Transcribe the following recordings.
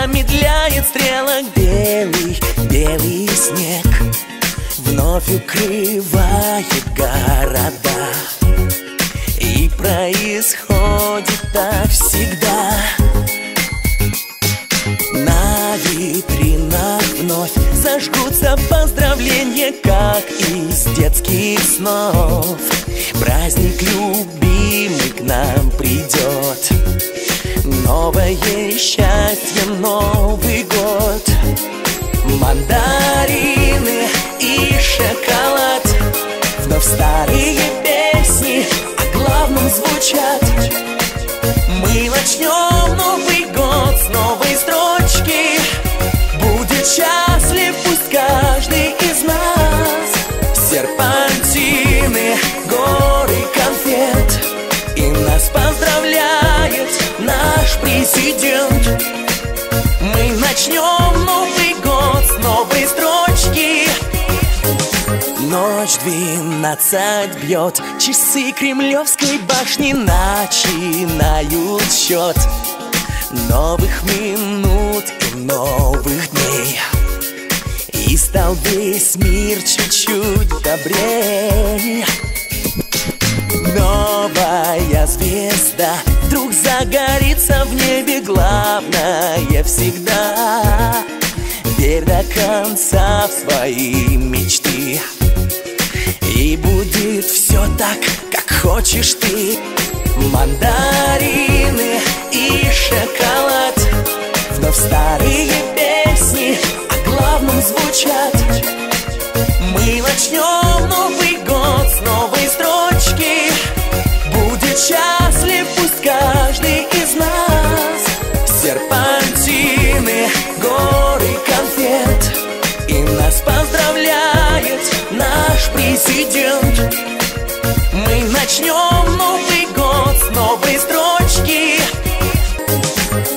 замедляет стрелок белый, белый снег. Вновь укрывает города, и происходит так всегда. На витринах вновь зажгутся поздравления, как из детских снов. Праздник любимый к нам придет, новое счастье, Новый год. Мандарины и шоколад, вновь старые песни о главном звучат. Мы начнем Новый год с новой строчки. Будет счастлив пусть каждый из нас. Серпантины, горы конфет, и нас поздравляет наш президент. Мы начнем Новый год с новой строчки. Ночь 12 бьет, часы Кремлевской башни начинают счет новых минут и новых дней. И стал весь мир чуть-чуть добрей. Новая звезда вдруг загорится в небе, главное всегда верь до конца в свои мечты. И будет все так, как хочешь ты. Мандарины и шоколад, вновь старые песни о главном звучат. Мы начнем Новый год с новой строчки. Будет счастлив пусть каждый из нас. Серпантины, горы конфет, и нас поздравляет наш президент. Мы начнем Новый год с новой строчки.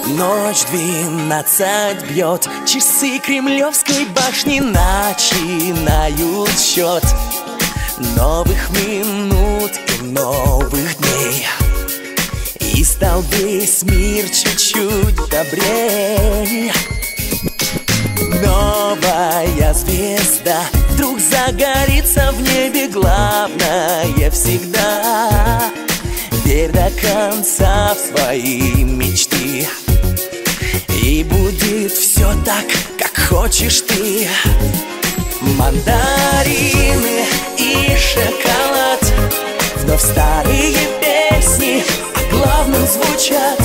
Ночь 12 бьет, часы Кремлевской башни начинают счет новых минут и новых дней. И стал весь мир чуть-чуть добрей. Новая звезда вдруг загорится в небе, главное всегда верь до конца в свои мечты. И будет все так, как хочешь ты. Мандарины и шоколад, вновь старые песни о главном звучат.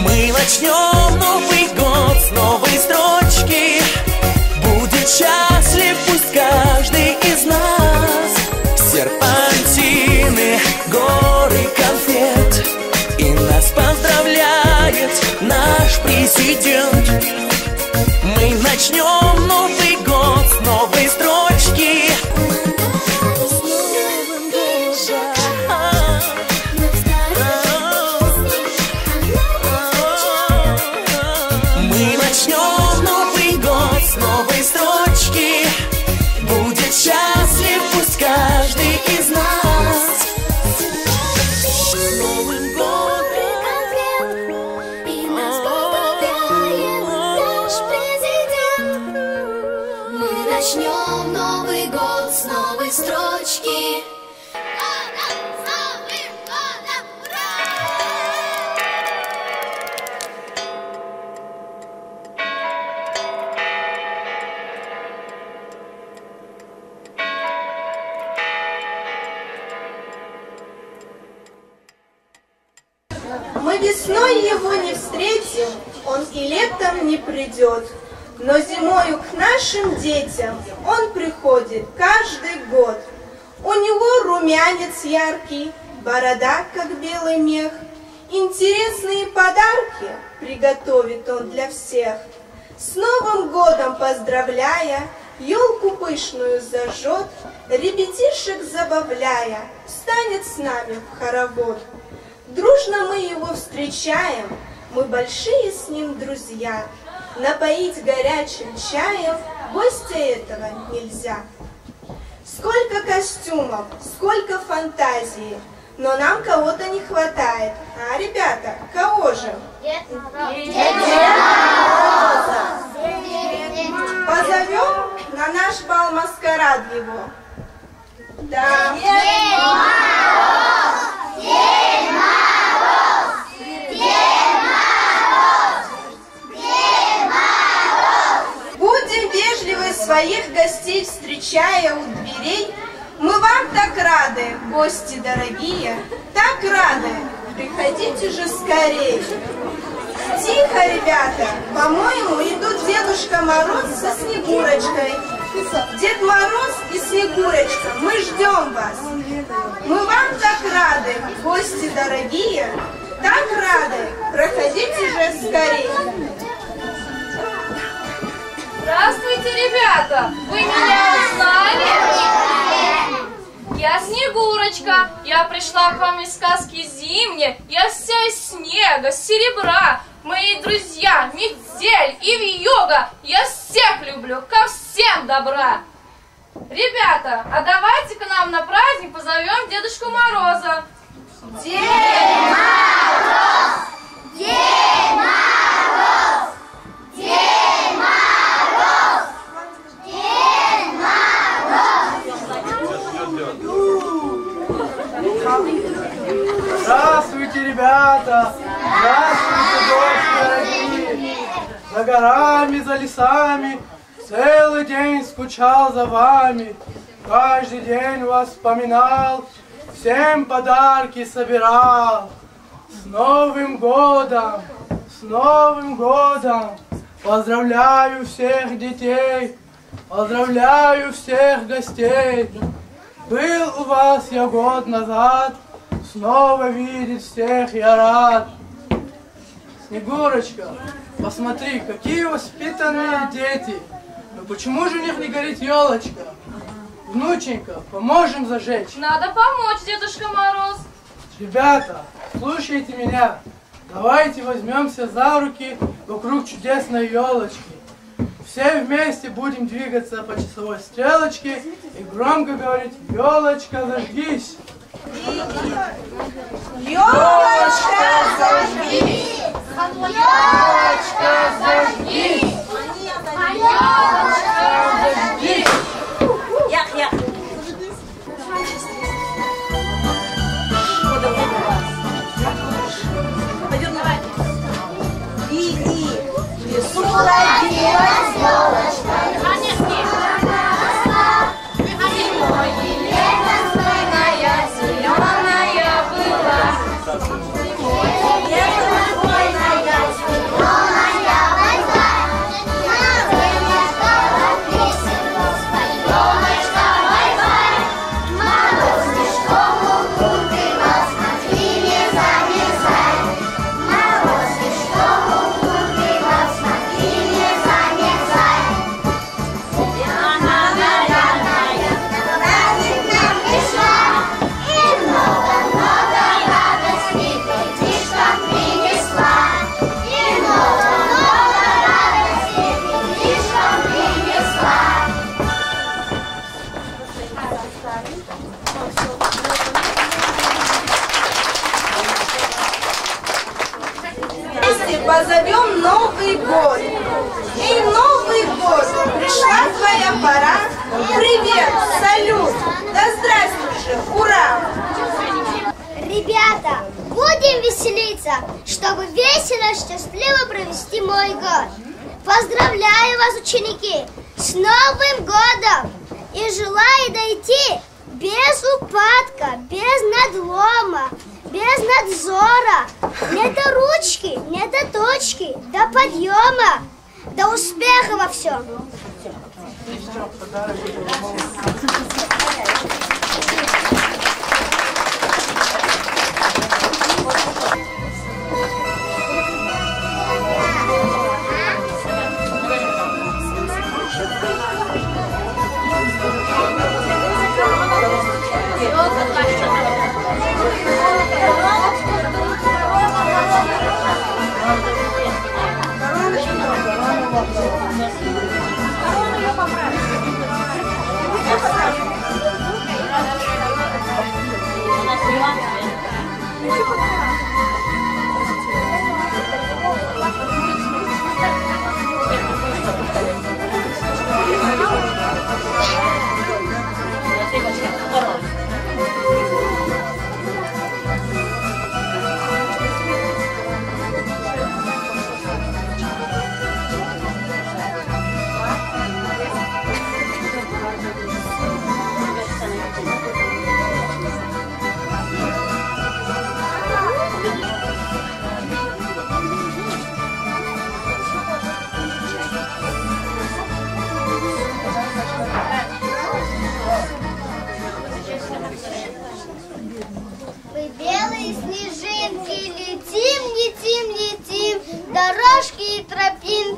Мы начнем Новый год с новой строчки. Будет счастлив пусть каждый из нас. Серпантины, горы конфет, и нас поздравляет наш президент. Мы начнем Новый год с новой строчки. Мы начнем Новый год с новой строчки. Будет счастлив пусть каждый из нас. Новым годом, и нас поздравляет наш президент. Мы начнем Новый год с новой строчки. Мы весной его не встретим, он и летом не придет, но зимою к нашим детям он приходит каждый год. У него румянец яркий, борода, как белый мех, интересные подарки приготовит он для всех. С Новым годом поздравляя, елку пышную зажжет, ребятишек забавляя, встанет с нами в хоровод. Дружно мы его встречаем, мы большие с ним друзья. Напоить горячим чаем гостя этого нельзя. Сколько костюмов, сколько фантазии, но нам кого-то не хватает. А, ребята, кого же? Позовем на наш бал-маскарад его. Да. Будем вежливы своих гостей, встречая у дверей. Мы вам так рады, гости дорогие, так рады. Приходите же скорее. Тихо, ребята, по-моему, идут Дедушка Мороз со Снегурочкой. Дед Мороз и Снегурочка, мы ждем вас. Мы вам так рады, гости дорогие, так рады. Проходите же скорее. Здравствуйте, ребята! Вы меня узнали? Я Снегурочка. Я пришла к вам из сказки зимней. Я вся из снега, серебра. Мои друзья, метель и вьюга. Я всех люблю, ко всем добра. Ребята, а давайте к нам на праздник позовем Дедушку Мороза. Дед Мороз! Дед Мороз! Дед Мороз! Дед Мороз! Здравствуйте, ребята! Здравствуйте, гости дорогие! За горами, за лесами целый день скучал за вами. Каждый день вас вспоминал, всем подарки собирал. С Новым годом! С Новым годом! Поздравляю всех детей! Поздравляю всех гостей! Был у вас я год назад, снова видеть всех я рад. Снегурочка, посмотри, какие воспитанные дети. Но почему же у них не горит елочка? Внученька, поможем зажечь. Надо помочь, Дедушка Мороз. Ребята, слушайте меня. Давайте возьмемся за руки вокруг чудесной елочки. Все вместе будем двигаться по часовой стрелочке и громко говорить: елочка, зажгись! Елочка, зажгись! Елочка, зажгись! Елочка, зажгись! Лесу родилась елочка. Зимой и летом стройная, зеленая была. Позовем Новый год. Эй, Новый год, пришла твоя пора. Привет, салют, да здравствуй же, ура! Ребята, будем веселиться, чтобы весело, счастливо провести мой год. Поздравляю вас, ученики, с Новым годом! И желаю дойти без упадка, без надлома, без надзора, не до ручки, не до точки, до подъема, до успеха во всем. Она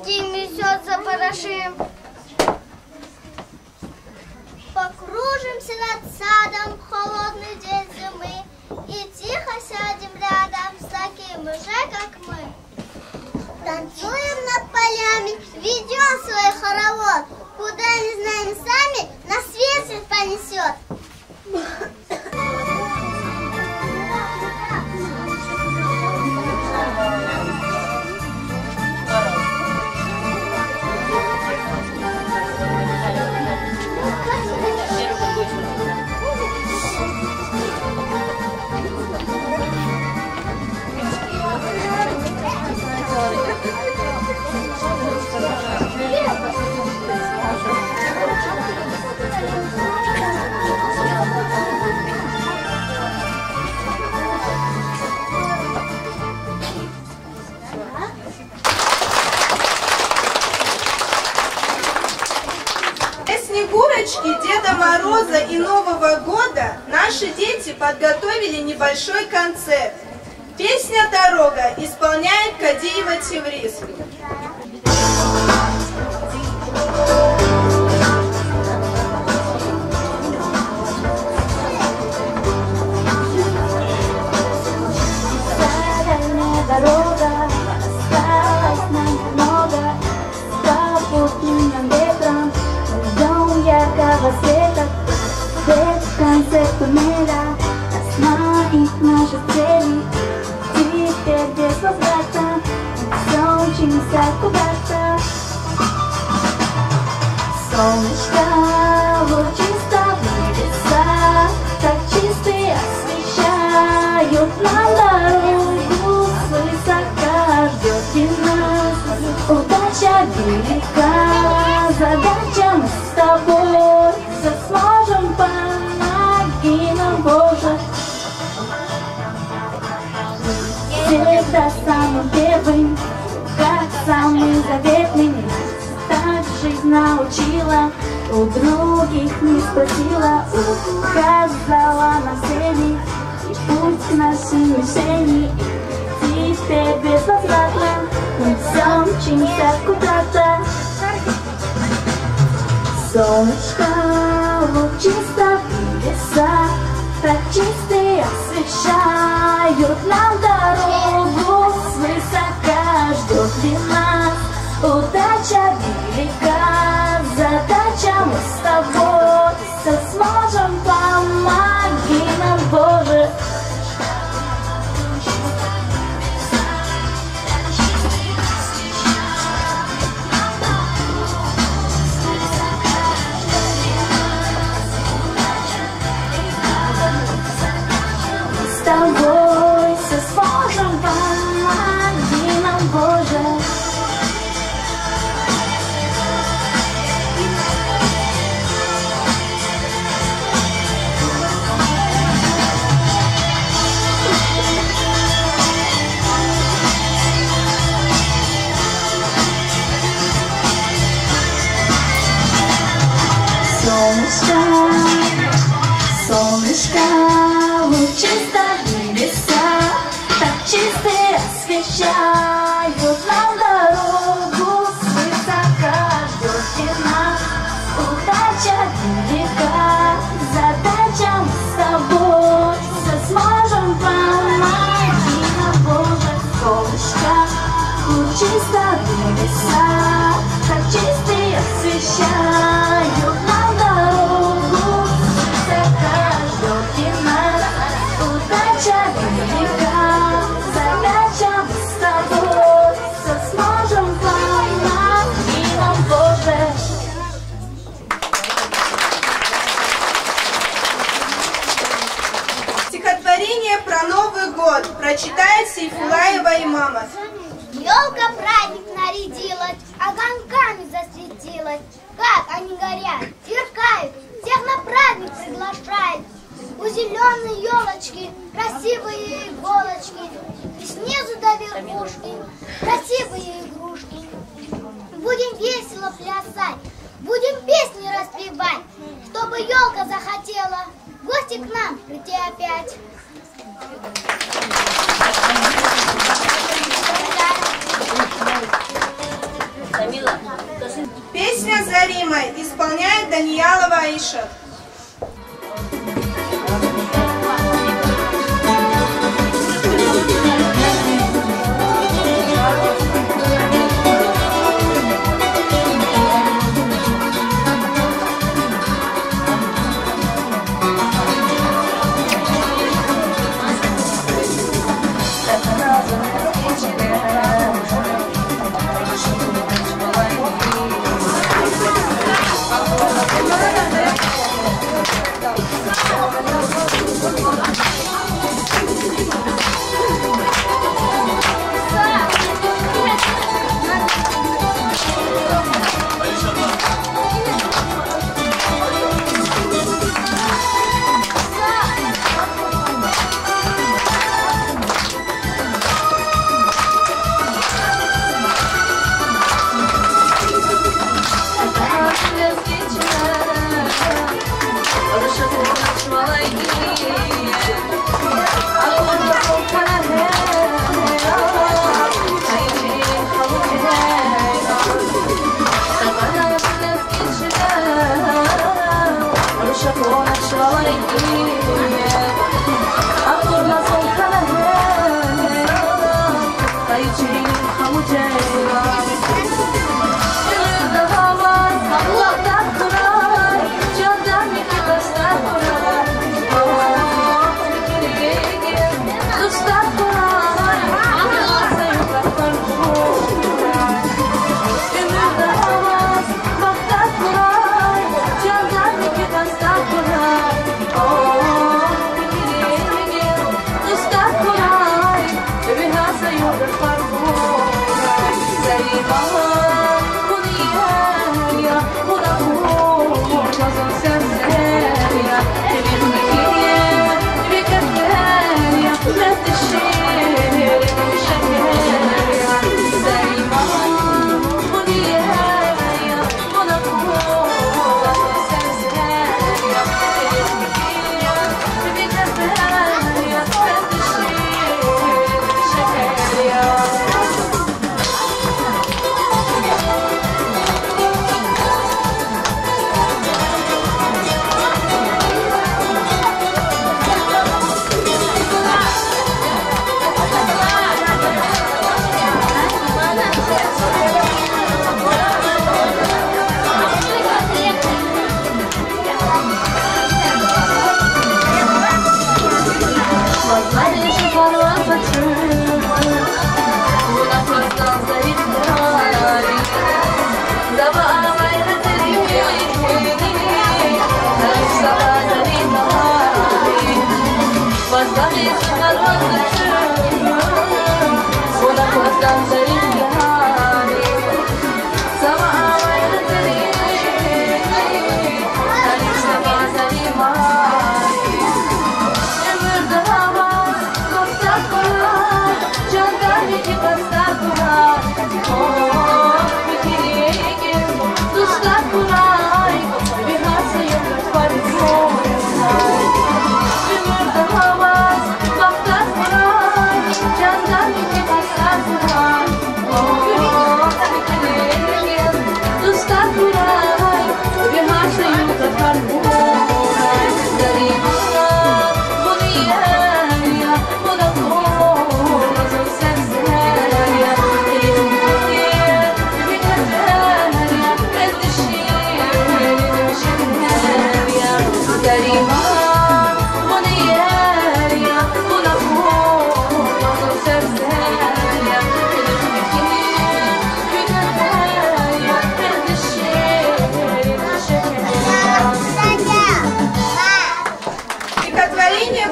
летим, все запорошим. Покружимся над садом в холодный день зимы и тихо сядем рядом с таким же, как мы. Танцуем над полями, ведем свой хоровод, куда не знаем сами, нас ветер понесет. Деда Мороза и Нового года наши дети подготовили небольшой концерт. Песня «Дорога» исполняет Кадиева Теврис. Дорога, осталось нам много, попутным ветром, ждем яркого света, свет в конце туннеля, османит наши цели, теперь без возврата, все учимся куда-то. Солнышко лучисто в небеса, так чистые освещают нам дорогу, высока ждет нас, удача велика, задача мы с тобой, все сможем, помоги нам, Боже. Всегда самым первым, как самый заветный, так жизнь научила, у других не спросила, указала нам цели и путь к нашей мишени. И теперь безвозвратно мы все мчимся куда-то. Солнышко лучисто в небеса, так чистые освещают нам дорогу, свысока ждет ли нас удача велика, задача мы с тобой все сможем, помоги нам, Боже. С тобой все сможем, помоги нам, Боже. Солнышко лучисто в небеса, так чистые освещают нам дорогу, свысока ждет и нас удача велика, задача мы с тобой все сможем, помоги нам, Боже. Солнышко лучисто в небеса, так чистые освещают нам дорогу, свысока ждет и нас удача велика, задача мы с тобой все сможем, помоги нам, Боже. Стихотворение про Новый год прочитает Сейфулаева Имамов. Елка праздник нарядилась, огоньками засветилась. Как они горят, сверкают, всех на праздник приглашают. У зеленой елочки красивые иголочки, и снизу до верхушки красивые игрушки. Будем весело плясать, будем песни распевать, чтобы елка захотела в гости к нам прийти опять. Каримой исполняет Даниялова Аиша.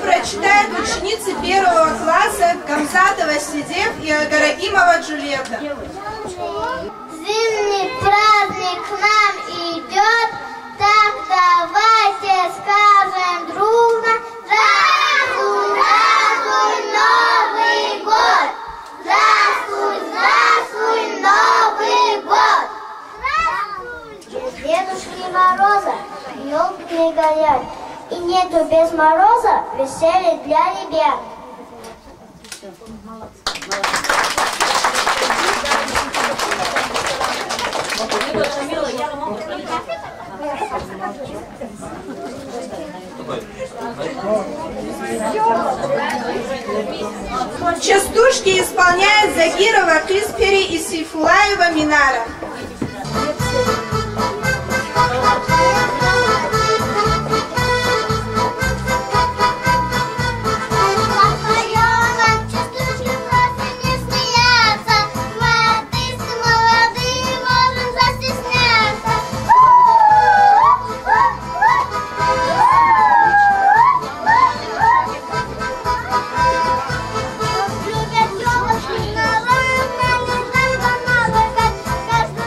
Прочитают ученицы первого класса Камзатова Сидев и Агарагимова Джульетта. Зимний праздник к нам идет, так давайте скажем дружно: здравствуй, здравствуй, Новый год! Здравствуй, здравствуй, Новый год! Дедушки Мороза елку не горят, и нету без мороза веселья для ребят. Молодцы. Частушки исполняют Загирова, Криспери и Сейфулаева Минара. Каждый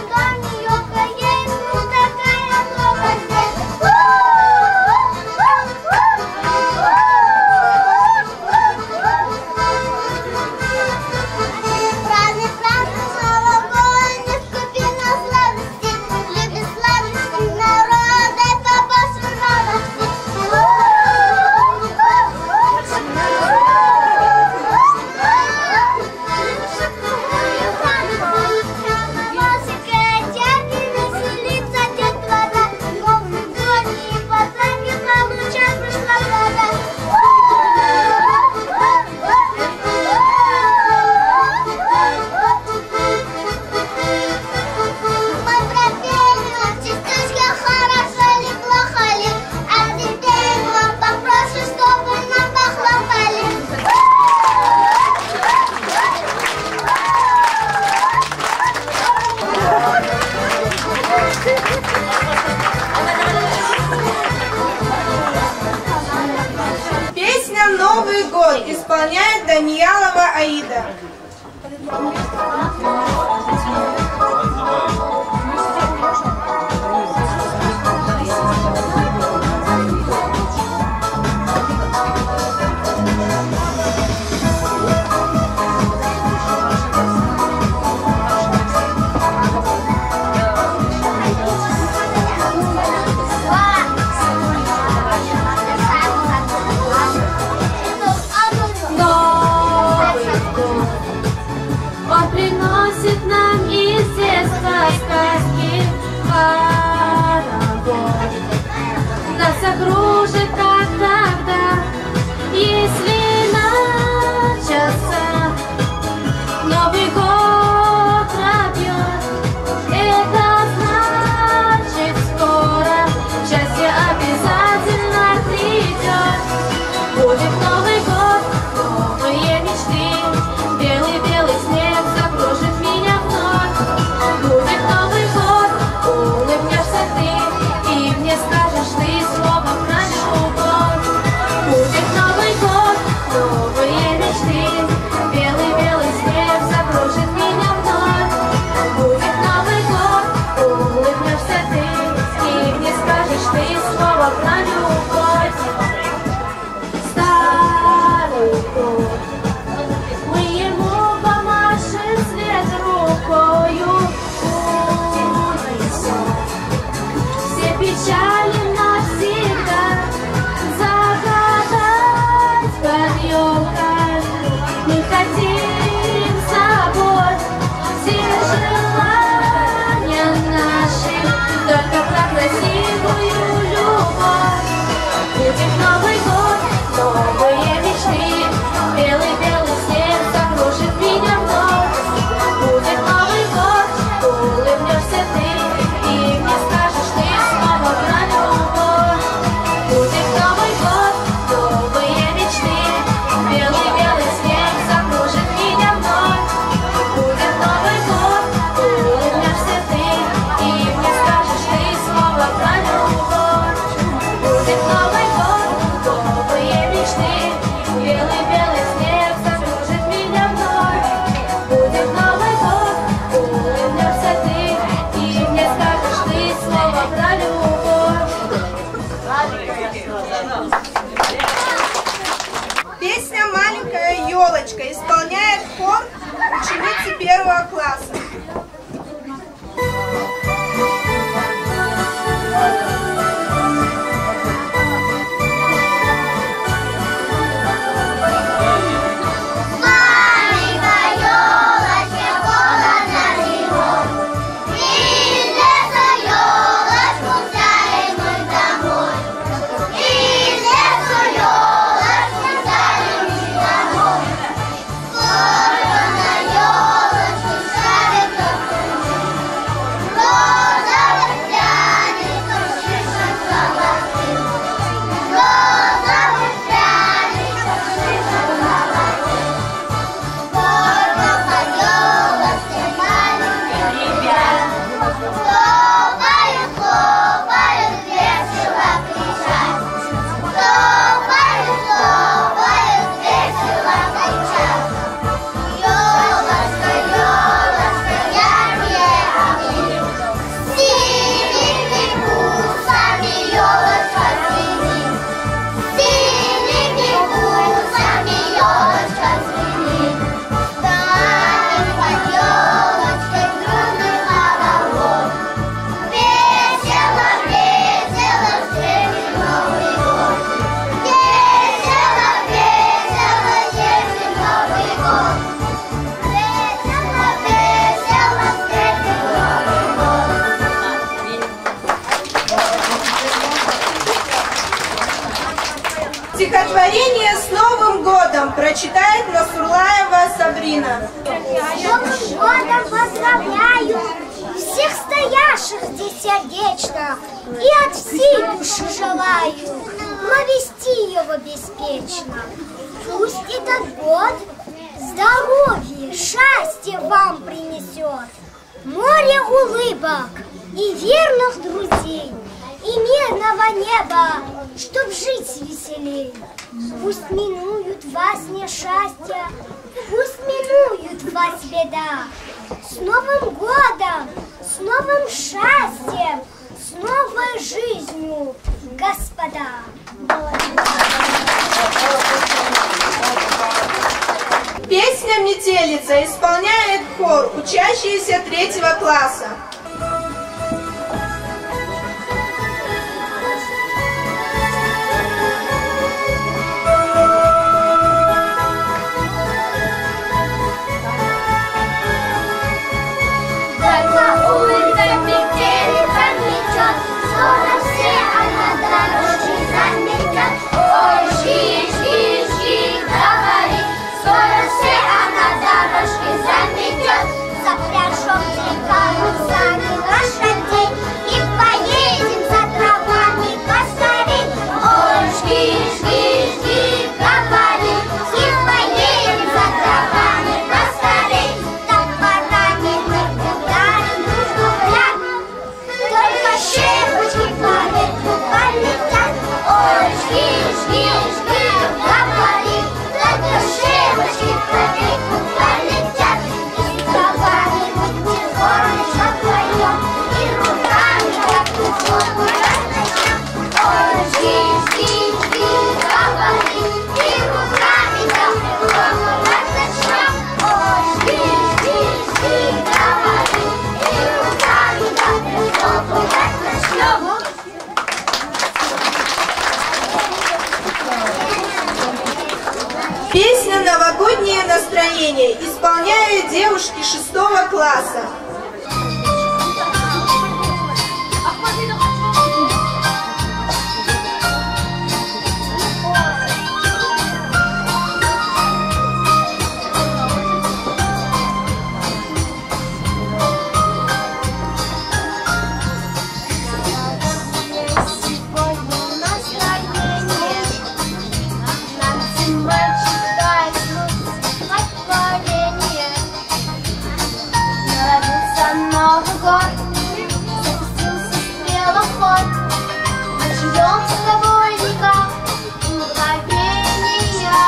Хлопают, хлопают, весело кричат. Хлопают, хлопают, весело кричат. Ёлочка, ёлочка, яркие огни. Синими бусами ёлочка звенит. Синими бусами ёлочка звенит. Танец под ёлочкой дружный хоровод. Весело, весело встретим Новый год. Весело, весело встретим Новый год. Весело, весело встретим Новый год. Стихотворение «С Новым годом» прочитает Насурлаева Сабрина. С Новым годом поздравляю всех стоящих здесь сердечно и от всей души желаю провести его беспечно. Пусть этот год здоровье, счастье вам принесет, море улыбок и верных друзей, и мирного неба, чтоб жить веселей. Пусть минуют вас несчастья, пусть минуют вас беда. С Новым годом, с новым счастьем, с новой жизнью, господа! Песня «Метелица» исполняет хор, учащиеся 3 класса. Улица метелица мечет, скоро все она дорожки заметят. Ой, жги, жги, жги, говори, скоро все она дорожки заметет. Запряжем карусами лошадей и поедем за травами поскорей. Ой, жги, жги, жги, говори, и поедем за травами поскорей. Так парами мы ударим дружно в ряд, только шишечки по ветру полетят. Ой, жги, жги, жги, говори, только шишечки по ветру полетят. И с травами мы тихонечко поем, и руками как тушенку разносим. Ой, жги, жги, жги, говори, и руками как тушенку разносим. Ой, жги, жги, жги, говори, и руками как тушенку разносим. Песня «Новогоднее настроение» исполняют девушки 6 класса. Новый год, запустился стрелоход. Мы ждем с тобой века и мгновения.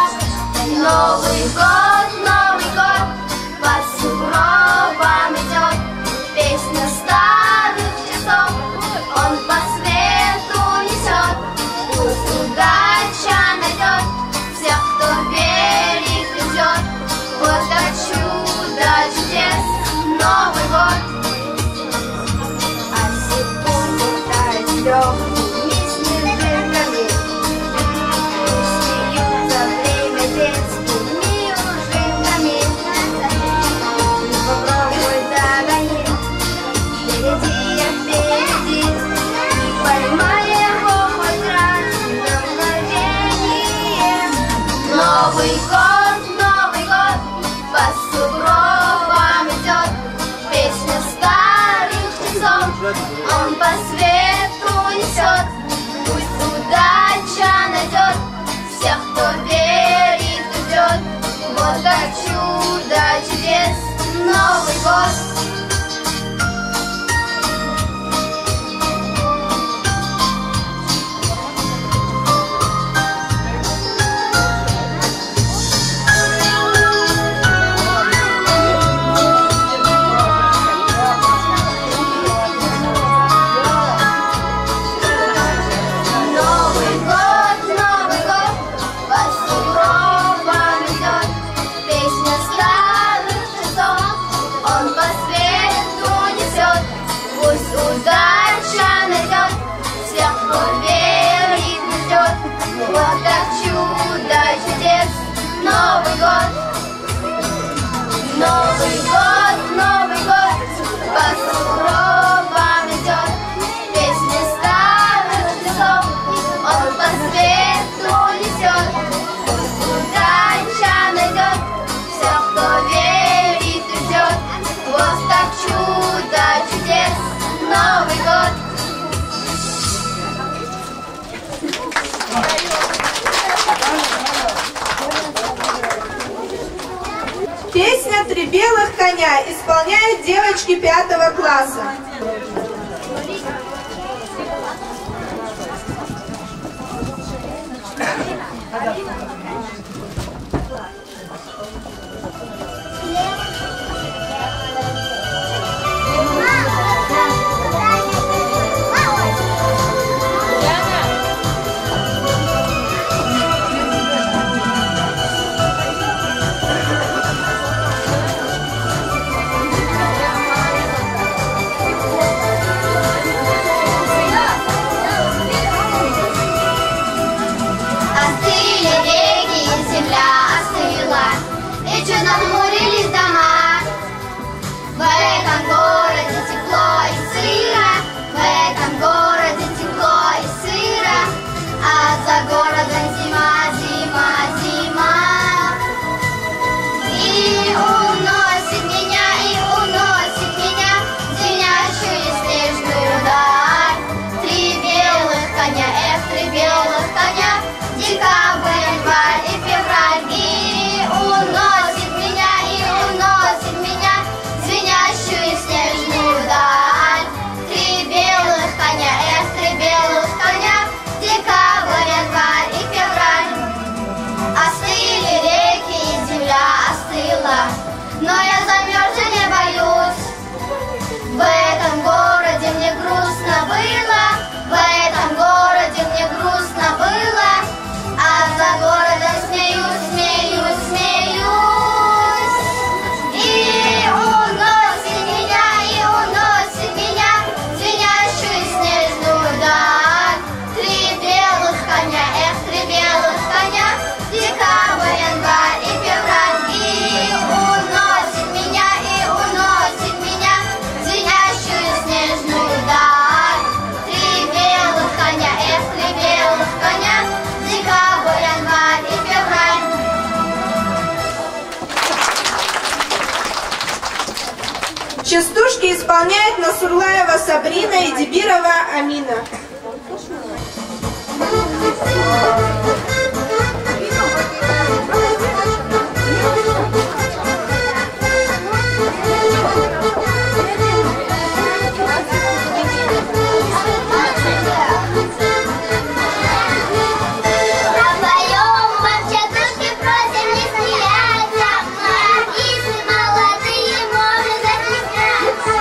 Новый год, по сугробам идет. Песня старых часов, он по свету несет. Пусть удача найдет всех, кто верит и ждет. Вот от чуда чудес Новый год. А секунду тает легкими снежинками. Смеются время детскими ужинками. Попробуй догони, впереди я впереди. И поймай его хоть раз на мгновение. Новый год, по сугробам идет. Песня старых часов, он по свету несет. Пусть удача найдет всех, кто верит и ждет. Вот от чуда чудес Новый год. белых коня исполняют девочки 5 класса. Намурились дома. В этом городе тепло и сыро, в этом городе тепло и сыро, а за городом зима, зима, зима. И уносит меня звенящую снежную даль. 3 белых коня, эх, 3 белых коня, декабрь, январь и февраль. И уносит меня звенящую снежную даль. 3 белых коня, эх, 3 белых коня, декабрь, январь и февраль. Остыли реки и земля остыла, но я замерзла не боюсь. В этом городе мне грустно было, в этом городе мне грустно было, а за городом смеюсь, смеюсь, смеюсь. И уносит меня звенящую снежную даль. 3 белых коня, эх, 3 белых коня, декабрь, январь и февраль. И уносит меня звенящую снежную даль. 3 белых коня, эх, 3 белых коня, декабрь, январь и февраль. Частушки исполняют Насурлаева Сабрина и Дибирова Амина. Молодые, можно застесняться.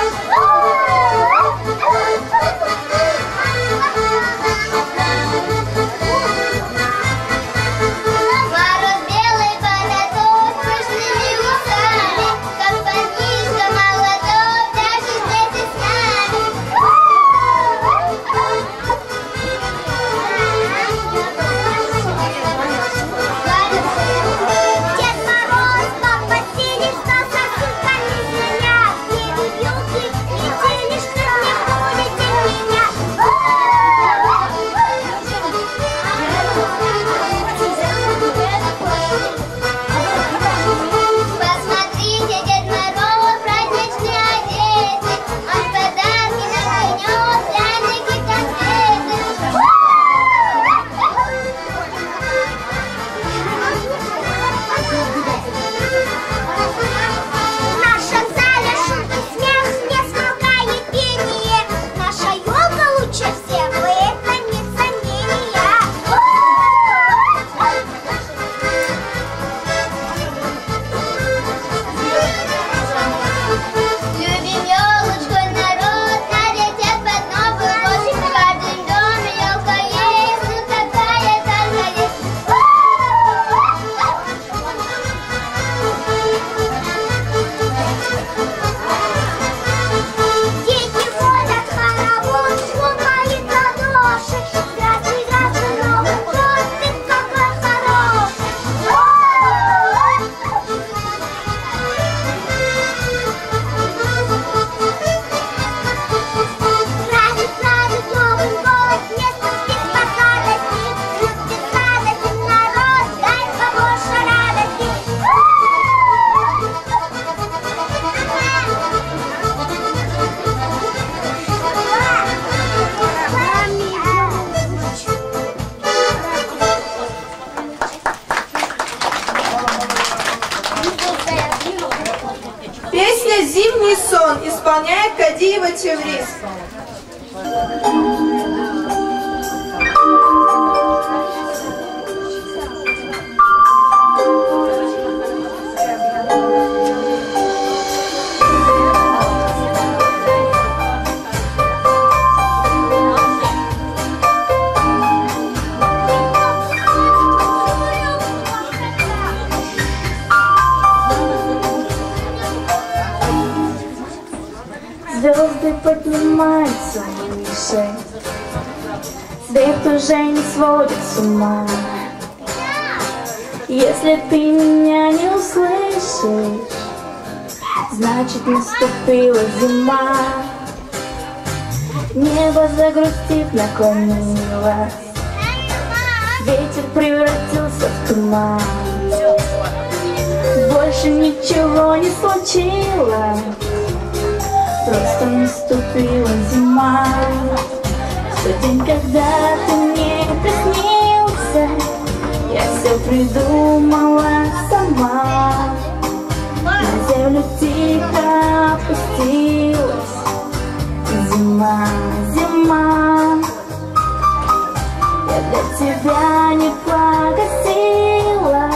идете в риск. Звезды поднимаются выше, свет уже не сводит с ума. Если ты меня не услышишь, значит наступила зима. Небо загрустив наклонилось, ветер превратился в туман. Больше ничего не случилось, просто наступила зима. В тот день, когда ты мне приснился, я все придумала сама. На землю тихо опустилась зима, зима. Я для тебя не погасила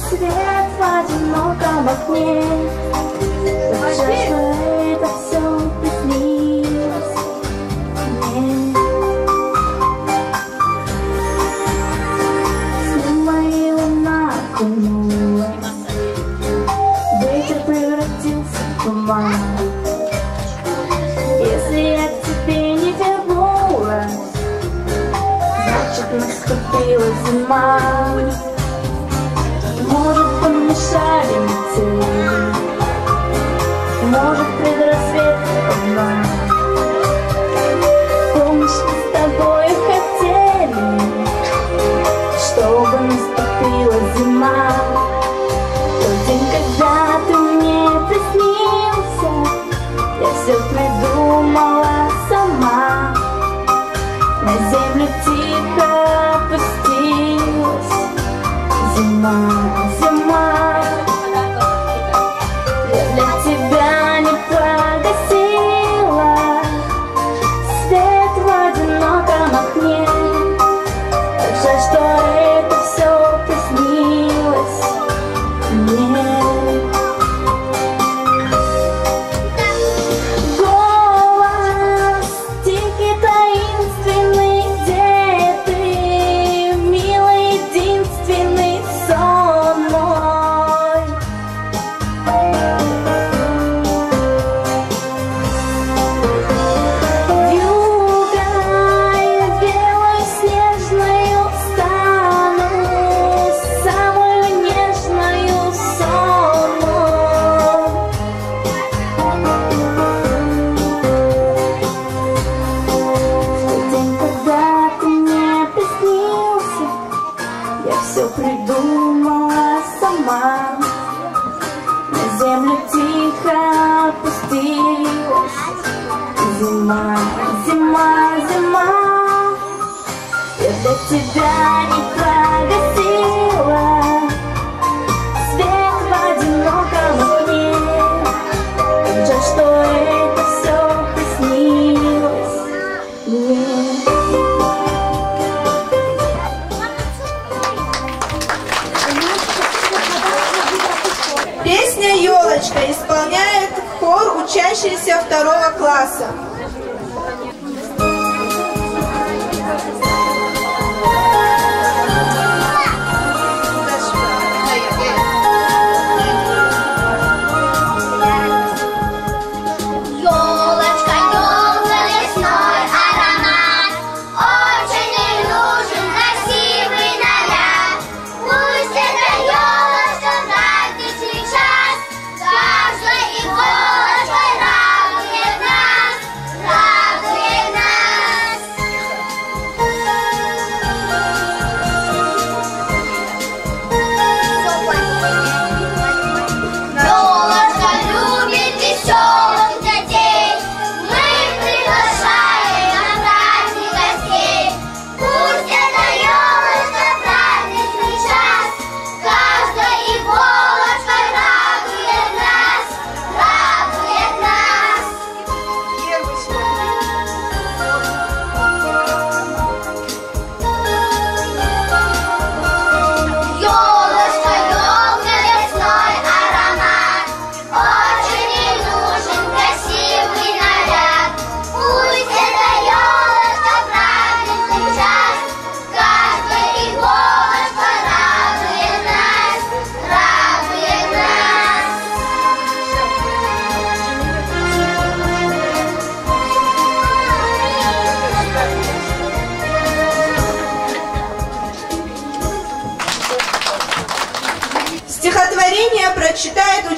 свет в одиноком окне. Жаль, что это все приснилось мне. Снова и луна окунулась, ветер превратился в туман. Если я к тебе не вернулась, значит наступила зима. Может, помешали метели, может, предрассвет обман. Помнишь, мы с тобой хотели, чтобы наступила зима. Тот день, когда ты мне приснился, я все придумала сама. На землю тихо опустилась зима, зима. Я для тебя не погасила свет в одиноком окне. Так жаль, что это все приснилось мне. Голос тихий, таинственный, где ты, милый, единственный сон мой. Вьюгой белой снежною стану, самую нежную сон мой. В тот день, когда ты мне приснился, я все придумала сама. На землю тихо опустилась зима, зима, зима. Я для тебя не погасила свет в одиноком окне. Как жаль, что это все приснилось мне. Песня «Елочка» исполняет хор, учащийся 2 класса.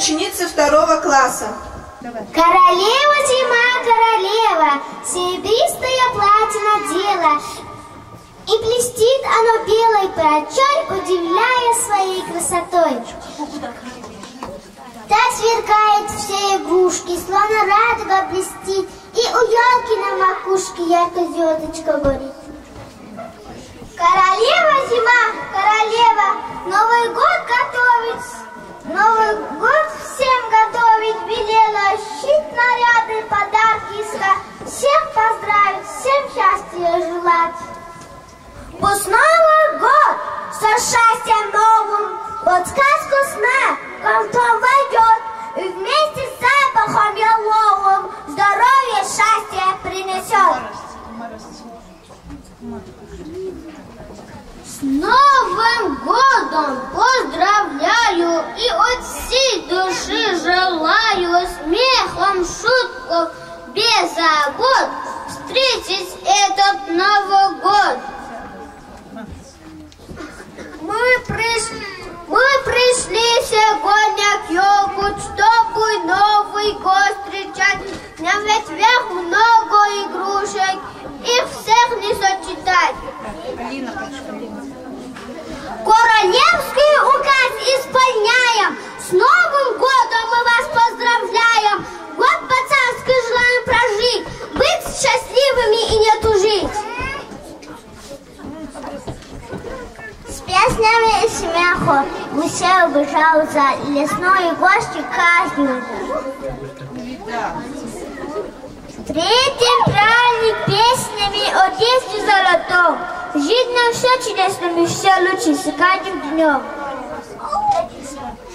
ученицы 2 класса. Королева, зима, королева, серебристое платье надела, и блестит оно белой парчой, удивляя своей красотой. Так сверкают все игрушки, словно радуга блестит, и у елки на макушке яркая звездочка горит. Королева, зима, королева, Новый год готовить, Новый год всем готовить велела, щит, наряды, подарки искать, всех поздравить, всем счастья желать. Пусть Новый год со счастьем новым под сказку сна вам дом войдет, и вместе с запахом еловым здоровье, счастье принесет. С Новым годом поздравляю и от всей души желаю смехом, шутков, без забот встретить этот Новый год. Мы пришли сегодня к елку, чтобы Новый год встречать. На ветвях много игрушек, их всех не сочетать. Королевский указ исполняем, с Новым годом мы вас поздравляем. Год пацанский желаем прожить, быть счастливыми и не тужить. С песнями и смехом мы все убежал за лесной гости казнью. Встретим праздник песнями о детстве золотом. Жить нам все чудесными, все лучше с каждым днем.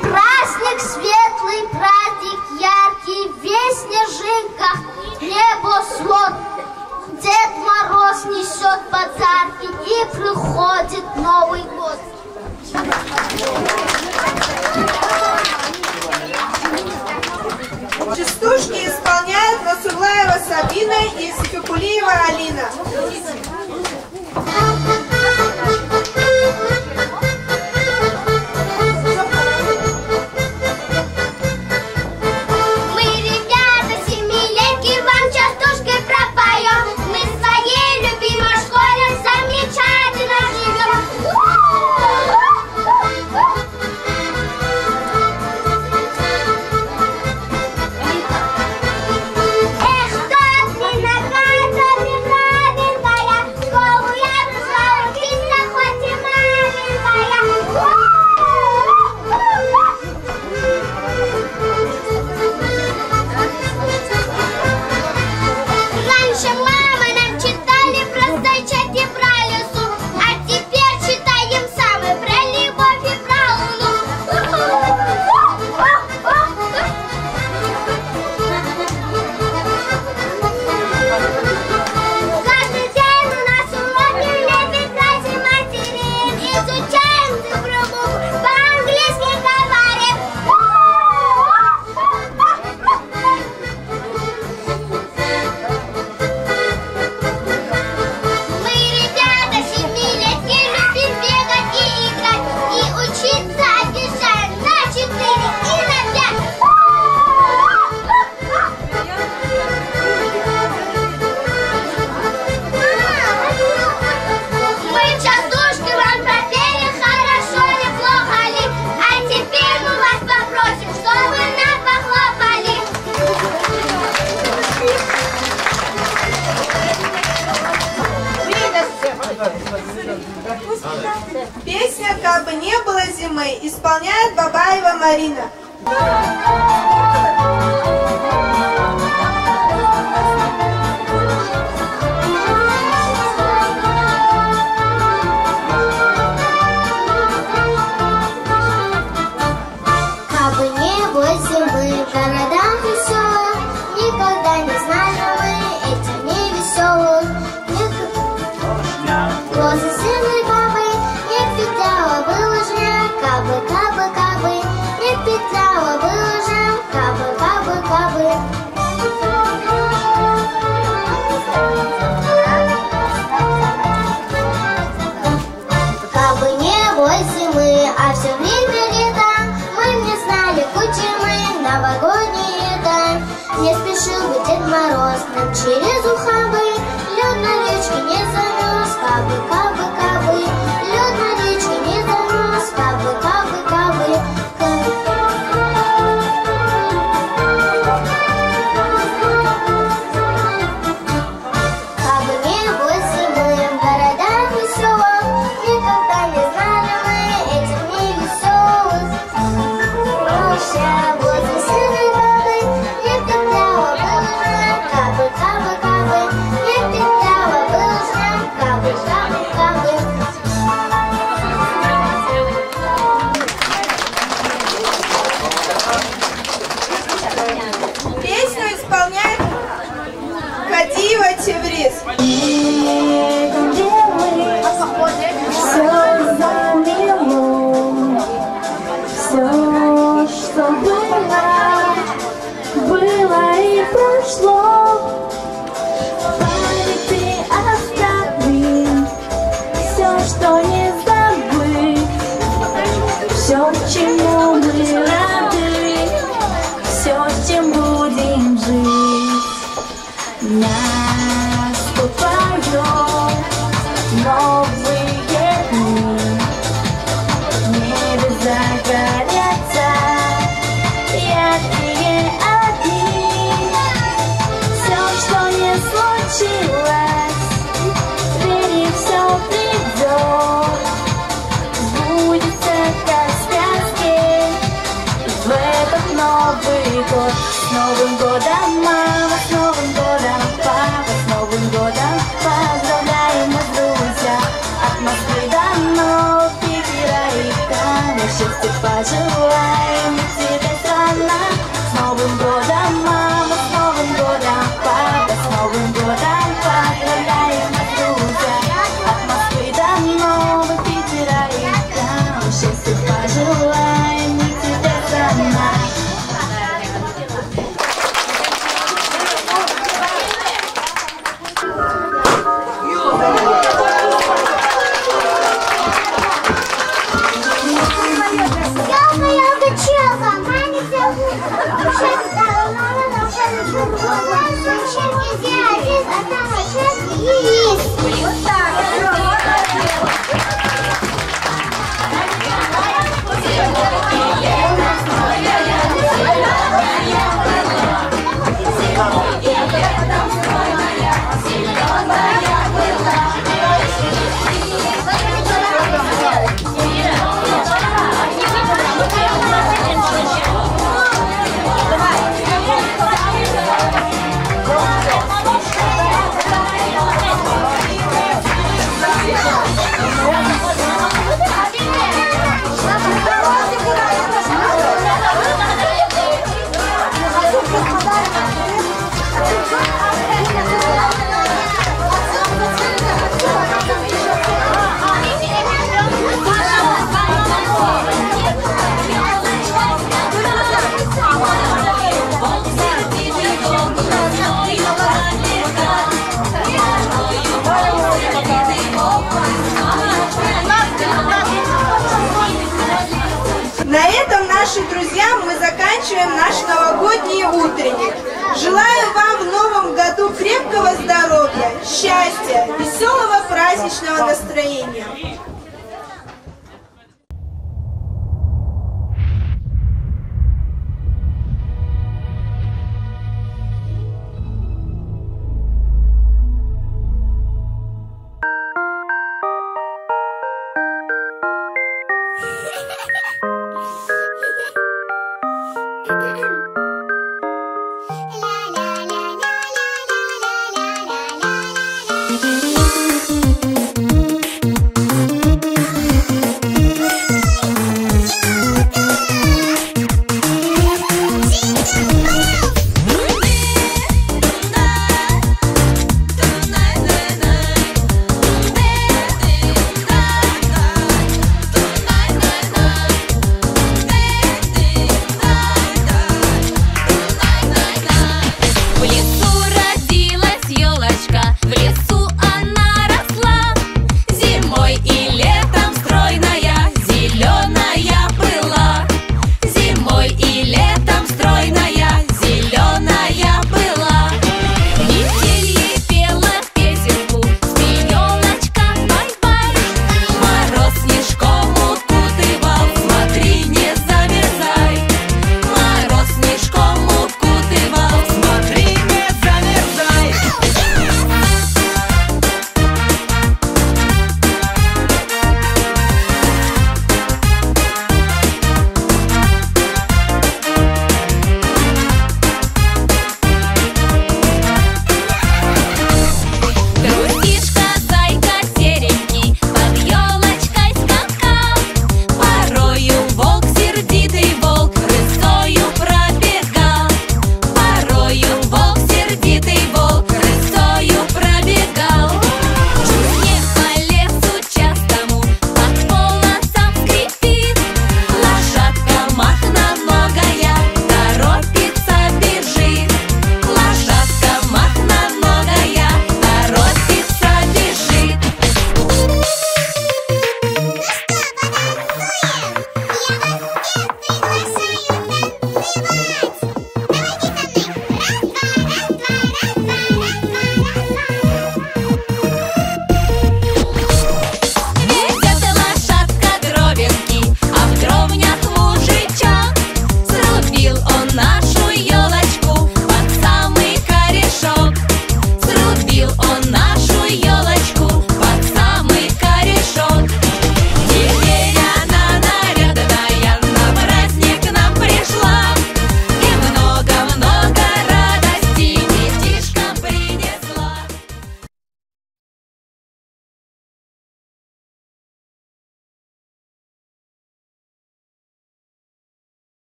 Праздник светлый, праздник яркий, весь в снежинках, небо слот. Дед Мороз несет подарки, и приходит Новый год. Частушки исполняют Насурлаева Сабина и Сафикулиева Алина. Песня «Как бы не было зимы» исполняет Бабаева Марина. Как бы не было зимы в городах веселых, никогда не знали мы этих невеселых. Возле сырной бабы не петляла выложена, кабы, не петляла выложена. через ухабы, лед на речке не замерз, кабы, кабы, кабы, лед на речке не замерз, кабы, кабы, кабы, кабы. Кабы не было зимы в городах веселых, никогда не знали мы этих невеселых. Молча возле сырой бабы, не петляла было нам, кабы, кабы, кабы, не петляла было нам, кабы, кабы, кабы. Песню исполняет Кадиева Теврис. Все замело, все, что было и прошло. Память ты остави, все, что не забыть, все, чему мы рады, все, чем будем жить. Наступают новые дни, в небе загорятся яркие огни. Все, что не случилось, впереди все придет, сбудется как сказки в этот Новый год. С Новым годом, мама, с Новым годом, папа, с Новым годом. Поздравляем мы, друзья, от Москвы до Нового Питера и Канады. Счастья пожелаем мы тебе, страна. С Новым годом, мама, с Новым годом, папа, с Новым годом. Поздравляем мы, друзья, от Москвы до Нового Питера и Канады. Счастья пожелаем мы тебе, страна. Елка, маме зовут. Душевно стала мама, душевно стала мама, зачем нельзя один, а там шерсть и есть. Вот так. На этом, наши друзья, мы заканчиваем наш новогодний утренник. Желаю вам в новом году крепкого здоровья, счастья, веселого праздничного настроения. La la la la la la la la la la.